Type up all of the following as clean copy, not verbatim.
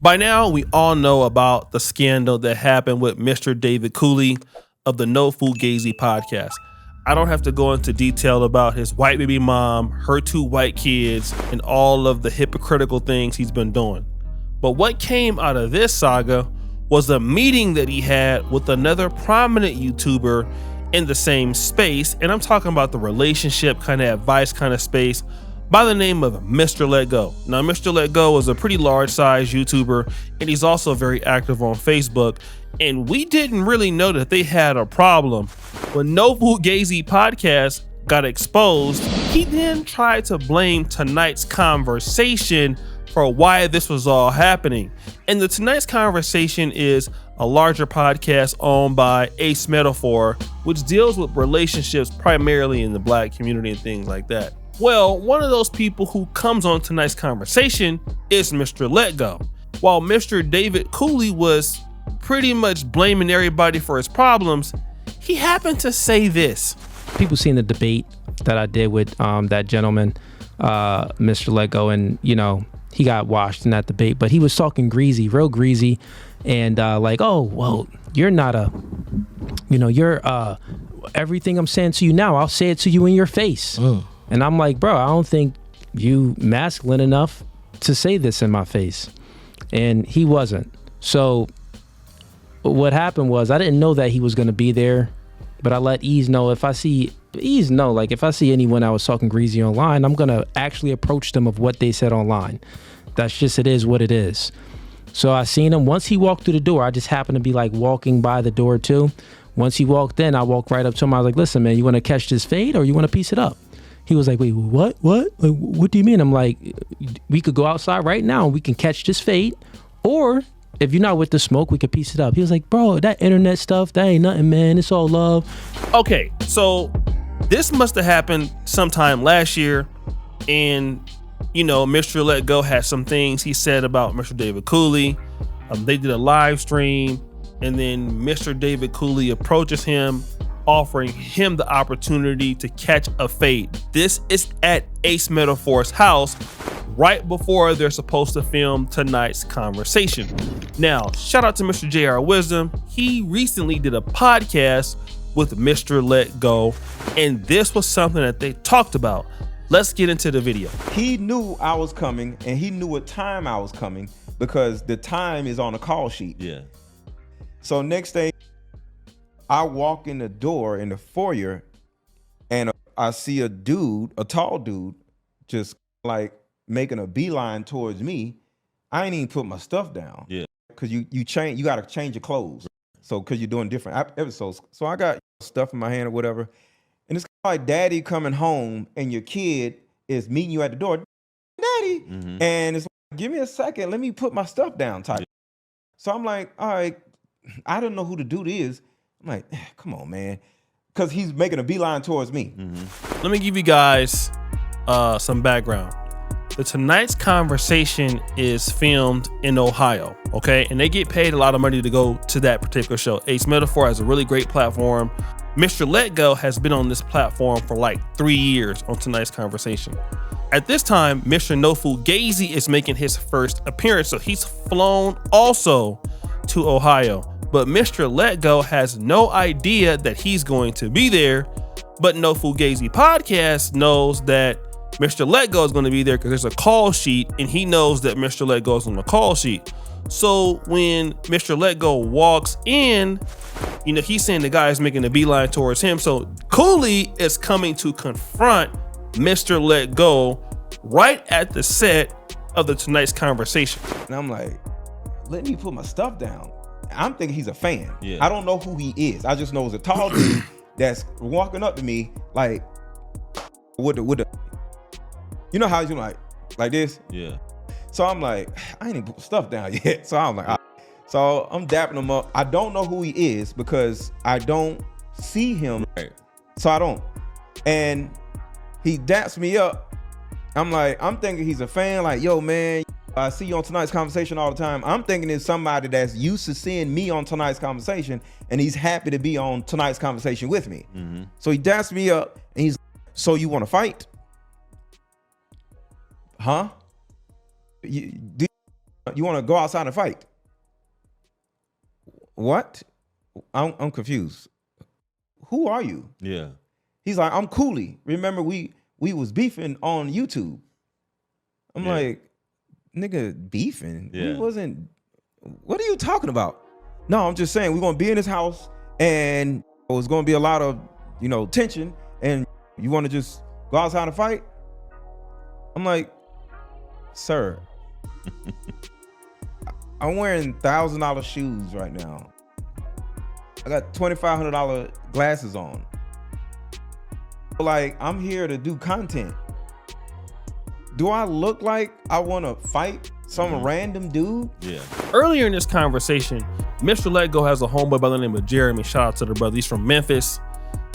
By now, we all know about the scandal that happened with Mr. David Cooley of the No Fugazi podcast. I don't have to go into detail about his white baby mom, her 2 white kids, and all of the hypocritical things he's been doing. But what came out of this saga was a meeting that he had with another prominent YouTuber in the same space, and I'm talking about the relationship kind of advice kind of space, by the name of Mr. Let Go. Now, Mr. Let Go is a pretty large size YouTuber, and he's also very active on Facebook. And we didn't really know that they had a problem. When No Fugazi podcast got exposed, he then tried to blame Tonight's Conversation for why this was all happening. And the Tonight's Conversation is a larger podcast owned by Ace Metaphor, which deals with relationships primarily in the Black community and things like that. Well, one of those people who comes on Tonight's Conversation is Mr. Let Go. While Mr. David Cooley was pretty much blaming everybody for his problems, he happened to say this. People seen the debate that I did with that gentleman, Mr. Let Go, and he got washed in that debate, but he was talking greasy, real greasy, and like, oh, well, you're not you're everything I'm saying to you now, I'll say it to you in your face. And I'm like, bro, I don't think you masculine enough to say this in my face. And he wasn't. So what happened was, I didn't know that he was going to be there, but I let Ease know if I see anyone that was talking greasy online, I'm going to actually approach them of what they said online. That's just, it is what it is. So I seen him. Once he walked through the door, I just happened to be like walking by the door too. Once he walked in, I walked right up to him. I was like, listen, man, you want to catch this fade or you want to piece it up? He was like, wait, what? Like, what do you mean? I'm like, we could go outside right now and we can catch this fade. Or if you're not with the smoke, we could piece it up. He was like, bro, that internet stuff, that ain't nothing, man. It's all love. Okay, so this must have happened sometime last year. And, Mr. Let Go had some things he said about Mr. David Cooley. They did a live stream. And then Mr. David Cooley approaches him, offering him the opportunity to catch a fade. This is at Ace Metaphor's house right before they're supposed to film Tonight's Conversation. Now, shout out to Mr. JR Wisdom. He recently did a podcast with Mr. Let Go, and this was something that they talked about. Let's get into the video. He knew I was coming, and he knew what time I was coming because the time is on the call sheet. Yeah. So next day, I walk in the door in the foyer and I see a tall dude, just like making a beeline towards me. I ain't even put my stuff down. Yeah. Cause you got to change your clothes. So, cause you're doing different episodes. So I got stuff in my hand or whatever. And it's like daddy coming home and your kid is meeting you at the door. Daddy. Mm-hmm. And it's like, give me a second. Let me put my stuff down type. Yeah. So I'm like, all right, I don't know who the dude is. I'm like, come on, man. Because he's making a beeline towards me. Mm-hmm. Let me give you guys some background. The Tonight's Conversation is filmed in Ohio, okay? And they get paid a lot of money to go to that particular show. Ace Metaphor has a really great platform. Mr. Let Go has been on this platform for like 3 years on Tonight's Conversation. At this time, Mr. No Fugazi is making his first appearance, so he's flown also to Ohio. But Mr. Let Go has no idea that he's going to be there. But No Fugazi podcast knows that Mr. Let Go is going to be there because there's a call sheet, and he knows that Mr. Let Go is on the call sheet. So when Mr. Let Go walks in, he's saying the guy is making a beeline towards him. So Cooley is coming to confront Mr. Let Go right at the set of the Tonight's Conversation. And I'm like, let me put my stuff down. I'm thinking he's a fan. Yeah. I don't know who he is. I just know it's a tall dude that's walking up to me like with the how you like this? Yeah. So I'm like, I ain't even put stuff down yet. So I'm like, all right. So I'm dapping him up. I don't know who he is because I don't see him. Right. So I don't. And he daps me up. I'm thinking he's a fan. Like, yo, man, I see you on Tonight's Conversation all the time. I'm thinking it's somebody that's used to seeing me on Tonight's Conversation, and he's happy to be on Tonight's Conversation with me. Mm-hmm. So he daps me up, and he's like, so you want to fight? Huh? You want to go outside and fight? What? I'm confused. Who are you? Yeah. He's like, I'm Cooley. Remember we was beefing on YouTube. I'm like, nigga, beefing? Yeah. We wasn't. What are you talking about? No, I'm just saying we're gonna be in this house and it's gonna be a lot of, tension, and you want to just go outside and fight? I'm like, sir, I'm wearing $1,000 shoes right now. I got $2,500 glasses on. Like, I'm here to do content. Do I look like I want to fight some random dude? Yeah. Earlier in this conversation, Mr. Let Go has a homeboy by the name of Jeremy. Shout out to the brother. He's from Memphis.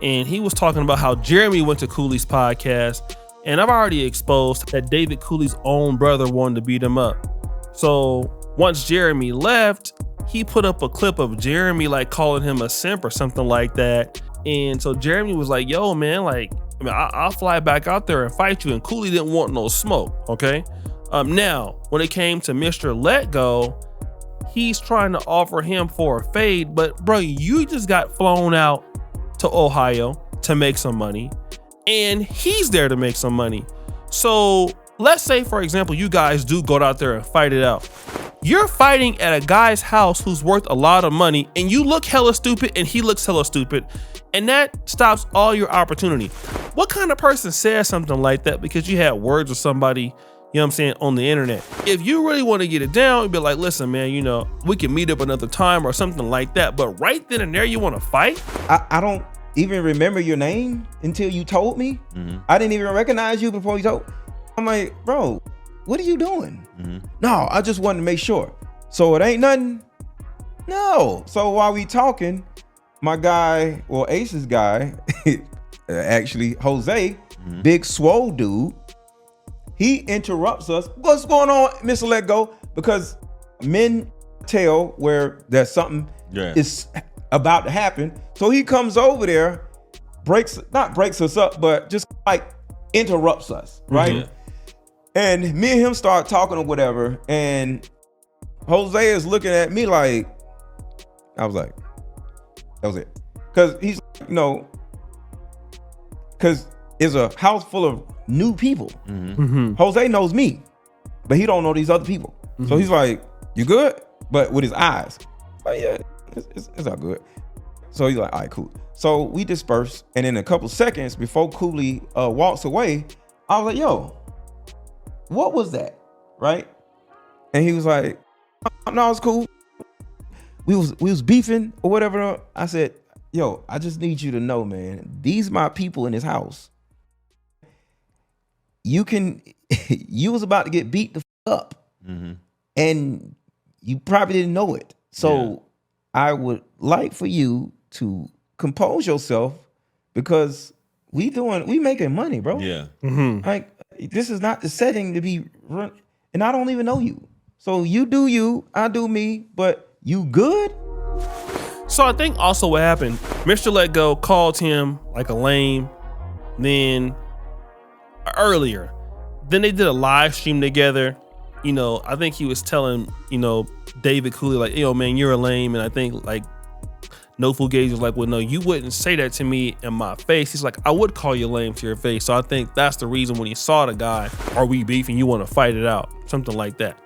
And he was talking about how Jeremy went to Cooley's podcast. And I've already exposed that David Cooley's own brother wanted to beat him up. So once Jeremy left, he put up a clip of Jeremy like calling him a simp or something like that. And so Jeremy was like, yo, man, like, I'll fly back out there and fight you. And Cooley didn't want no smoke, okay? Now, when it came to Mr. Let Go, he's trying to offer him for a fade. But, bro, you just got flown out to Ohio to make some money. And he's there to make some money. So let's say, for example, you guys do go out there and fight it out. You're fighting at a guy's house who's worth a lot of money, and you look hella stupid and he looks hella stupid, and that stops all your opportunity. What kind of person says something like that because you had words with somebody, you know what I'm saying, on the internet? If you really want to get it down, you'd be like, listen, man, we can meet up another time or something like that. But right then and there, you want to fight? I don't even remember your name until you told me. I didn't even recognize you before you told. I'm like, bro, what are you doing? No, I just wanted to make sure. So it ain't nothing? No. So while we talking, my guy, well, Ace's guy, actually Jose, big swole dude, he interrupts us. What's going on, Mr. Let Go? Because men tell where there's something is about to happen. So he comes over there, not breaks us up, but just like interrupts us, right? And me and him start talking or whatever, and Jose is looking at me like, I was like, that was it. Cause he's, cause it's a house full of new people. Jose knows me, but he don't know these other people. So he's like, you good? But with his eyes, like, yeah, it's all good. So he's like, all right, cool. So we disperse, and in a couple seconds before Cooley walks away, I was like, yo, what was that? Right? And he was like, no, it's cool. We was beefing or whatever. I said, yo, I just need you to know, man, these my people in this house. You was about to get beat the up, and you probably didn't know it. So I would like for you to compose yourself, because we making money, bro. Yeah. Like, this is not the setting to be run, and I don't even know you. So you do you, I do me, but you good? So I think also what happened, Mr. Let Go called him like a lame, then earlier. Then they did a live stream together. I think he was telling, David Cooley, like, yo, man, you're a lame. And I think like No Fool Gage was like, well, no, you wouldn't say that to me in my face. He's like, I would call you lame to your face. So I think that's the reason when he saw the guy, are we beefing? You want to fight it out, something like that.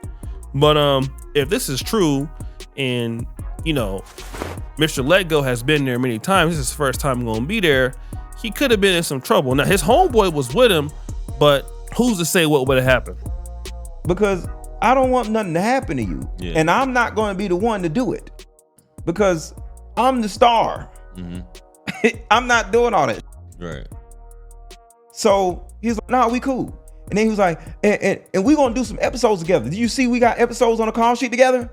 But if this is true, and Mr. Let Go has been there many times, this is his first time going to be there, he could have been in some trouble. Now his homeboy was with him, but who's to say what would have happened? Because I don't want nothing to happen to you, and I'm not going to be the one to do it, because I'm the star. I'm not doing all that. Right. So he's like, nah, we cool. And then he was like, and we gonna do some episodes together. Did you see we got episodes on the call sheet together?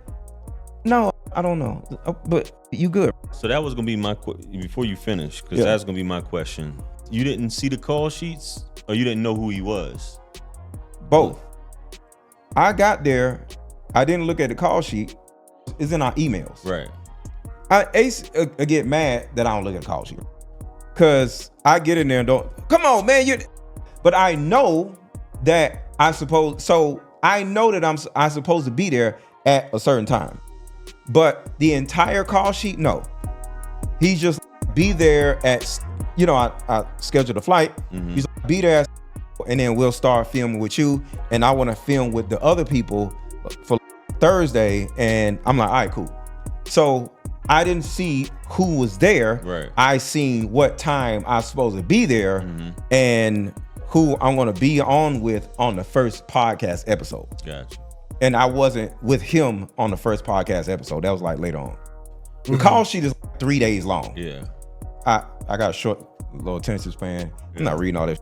No, I don't know, but you good. So that was gonna be my before you finish, because that's gonna be my question. You didn't see the call sheets, or you didn't know who he was? Both. I got there, I didn't look at the call sheet. It's in our emails. Right. Ace get mad that I don't look at the call sheet, cause I get in there and don't. Come on, man, but I know that I suppose. So I know that I'm supposed to be there at a certain time. But the entire call sheet, no. He's just be there at, I scheduled a flight. He's like, be there and then we'll start filming with you. And I want to film with the other people for Thursday. And I'm like, all right, cool. So I didn't see who was there. Right. I seen what time I was supposed to be there and who I'm going to be on with on the first podcast episode. Gotcha. And I wasn't with him on the first podcast episode. That was like later on. The call sheet is 3 days long. Yeah. I got a short little attention span. I'm not reading all this.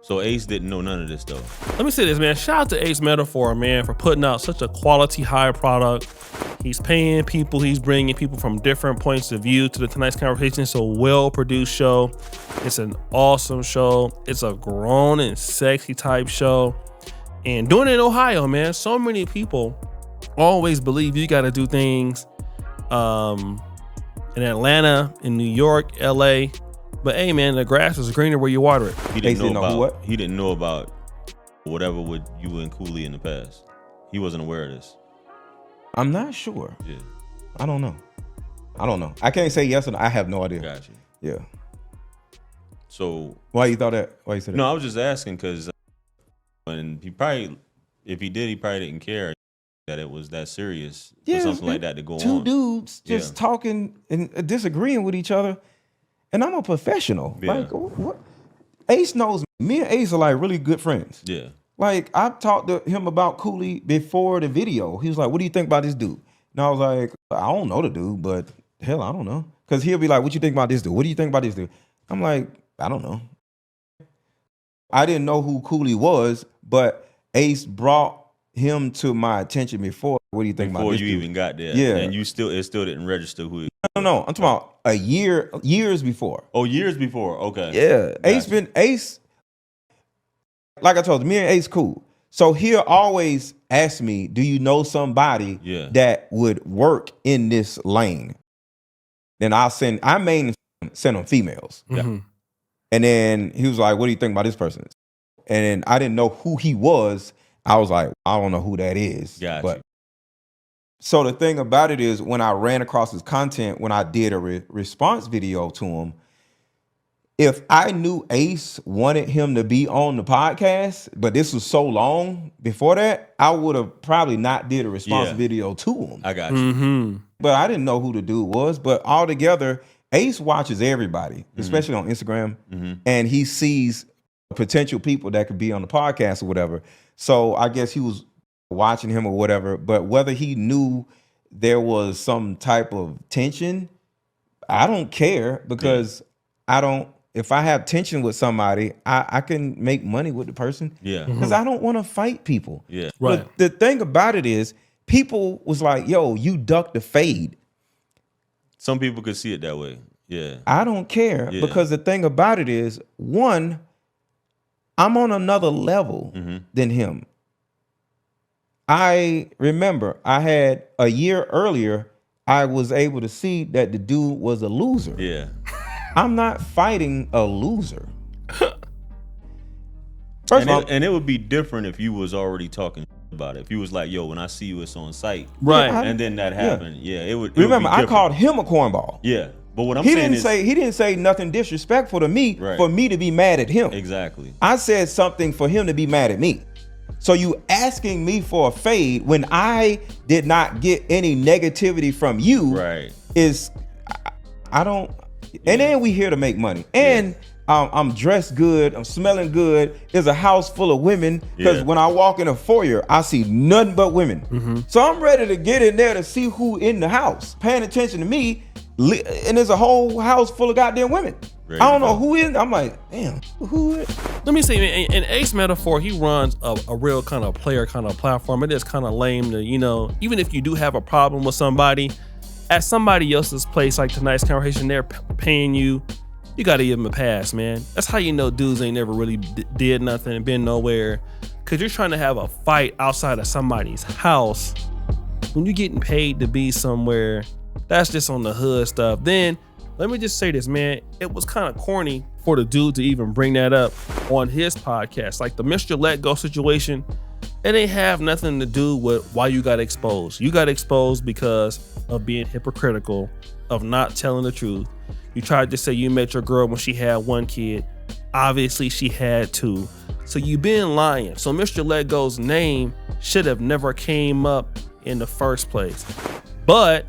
So Ace didn't know none of this though. Let me say this, man. Shout out to Ace Metaphor, man, for putting out such a quality, high product. He's paying people. He's bringing people from different points of view to the Tonight's Conversation. It's a well-produced show. It's an awesome show. It's a grown and sexy type show. And doing it in Ohio, man. So many people always believe you got to do things in Atlanta, in New York, LA. But hey, man, the grass is greener where you water it. He didn't know about whatever with you and Cooley in the past. He wasn't aware of this. I'm not sure. Yeah. I don't know. I can't say yes or no. I have no idea. Gotcha. Yeah. So Why you thought that? Why you said that? no, I was just asking because when he probably, if he did, he probably didn't care that it was that serious for something like that to go on. Two dudes just talking and disagreeing with each other, and I'm a professional. Yeah. Like, what? Ace knows me and Ace are like really good friends. Yeah. Like, I talked to him about Cooley before the video. He was like, what do you think about this dude? And I was like, I don't know the dude, but hell, I don't know. Because he'll be like, what you think about this dude? What do you think about this dude? I'm like, I don't know. I didn't know who Cooley was, but Ace brought him to my attention before. What do you think about this dude? Before you even got there. Yeah. And it still didn't register who he No. I'm talking about years before. Oh, years before. Okay. Yeah. Gotcha. Ace, like I told you, me and Ace cool. So he'll always ask me, do you know somebody that would work in this lane? Then I mainly send him females. Mm-hmm. And then he was like, what do you think about this person? And then I didn't know who he was. I was like, I don't know who that is. Gotcha. But so the thing about it is, when I ran across his content, when I did a response video to him, if I knew Ace wanted him to be on the podcast, but this was so long before that, I would have probably not did a response video to him. I got you. Mm-hmm. But I didn't know who the dude was. But altogether, Ace watches everybody, especially on Instagram, and he sees potential people that could be on the podcast or whatever. So I guess he was watching him or whatever. But whether he knew there was some type of tension, I don't care, because if I have tension with somebody, I can make money with the person. Yeah. Because I don't want to fight people. Yeah. Right. But the thing about it is, people was like, yo, you ducked the fade. Some people could see it that way. Yeah. I don't care, because the thing about it is, one, I'm on another level than him. I remember I had a year earlier, I was able to see that the dude was a loser. Yeah. I'm not fighting a loser. First of all, And it would be different if you was already talking about it. If you was like, yo, when I see you, it's on site. Right. And then that happened. Yeah. It would. remember, it would be I called him a cornball. Yeah. But what I'm He saying didn't say nothing disrespectful to me for me to be mad at him. Exactly. I said something for him to be mad at me. So you asking me for a fade when I did not get any negativity from you, Right. is I don't. And then we here to make money, and I'm dressed good, I'm smelling good. There's a house full of women, because when I walk in a foyer, I see nothing but women. So I'm ready to get in there to see who in the house, paying attention to me, and there's a whole house full of goddamn women. Ready I don't to know go. who in. I'm like, damn, who is? Let me say, in Ace Metaphor, he runs a real kind of player kind of platform. It is kind of lame to, even if you do have a problem with somebody, at somebody else's place, like Tonight's Conversation, they're paying you. You got to give them a pass, man. That's how you know dudes ain't never really did nothing and been nowhere. Because you're trying to have a fight outside of somebody's house. When you're getting paid to be somewhere, that's just on the hood stuff. Then, let me just say this, man. It was kind of corny for the dude to even bring that up on his podcast. Like the Mr. Let Go situation, It ain't have nothing to do with why you got exposed. You got exposed because of being hypocritical, of not telling the truth. You tried to say you met your girl when she had 1 kid. Obviously she had 2. So you been lying. So Mr. Let Go's name should have never came up in the first place. But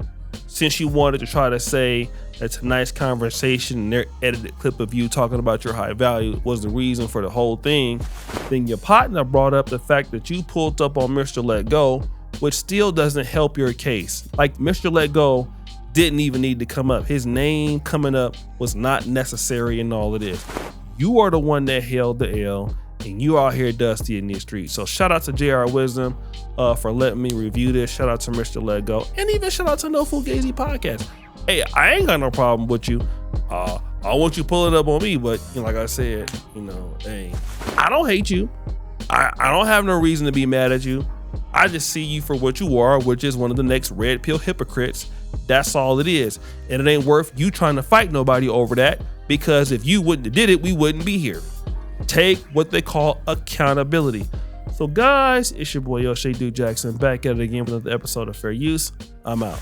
since you wanted to try to say that tonight's conversation and their edited clip of you talking about your high value was the reason for the whole thing, then your partner brought up the fact that you pulled up on Mr. Let Go, which still doesn't help your case. Like, Mr. Let Go didn't even need to come up. His name coming up was not necessary in all of this. You are the one that held the L, and you out here dusty in these streets. So shout out to JR Wisdom for letting me review this. Shout out to Mr. Let Go, and even shout out to No Fugazi Podcast. Hey, I ain't got no problem with you. I want you pulling up on me, but like I said, hey, I don't hate you. I don't have no reason to be mad at you. I just see you for what you are, which is one of the next red pill hypocrites. That's all it is. And it ain't worth you trying to fight nobody over that, because if you wouldn't have did it, we wouldn't be here. Take what they call accountability. So guys, it's your boy O'Shea Duke Jackson back at it again with another episode of Fair Use. I'm out.